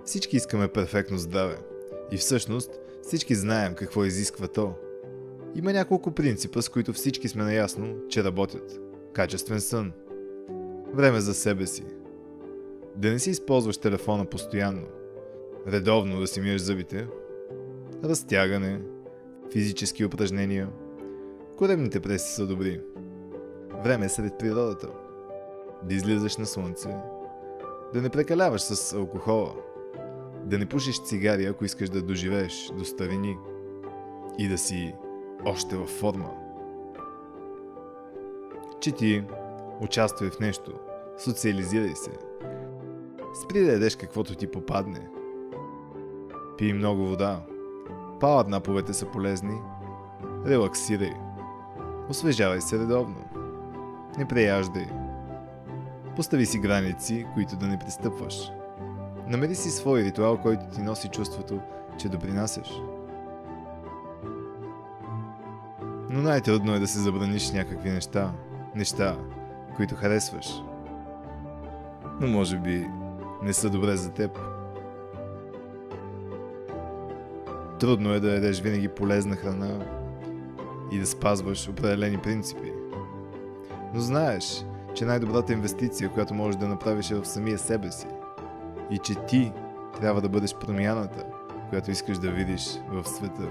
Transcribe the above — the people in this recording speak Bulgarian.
Всички искаме перфектно здраве. И всъщност всички знаем какво изисква то. Има няколко принципа, с които всички сме наясно, че работят. Качествен сън. Време за себе си. Да не си използваш телефона постоянно. Редовно да си миеш зъбите. Разтягане. Физически упражнения. Коремните преси са добри. Време сред природата. Да излизаш на слънце. Да не прекаляваш с алкохола. Да не пушиш цигари, ако искаш да доживееш до старини. И да си още във форма. Чети, участвай в нещо, социализирай се. Спри да ядеш каквото ти попадне. Пий много вода. Пауър наповете са полезни. Релаксирай. Освежавай се редовно. Не преяждай. Постави си граници, които да не пристъпваш. Намери си свой ритуал, който ти носи чувството, че допринасяш. Но най-трудно е да се забраниш някакви неща, които харесваш. Но може би не са добре за теб. Трудно е да ядеш винаги полезна храна и да спазваш определени принципи. Но знаеш, че най-добрата инвестиция, която можеш да направиш е в самия себе си. И че ти трябва да бъдеш промяната, която искаш да видиш в света.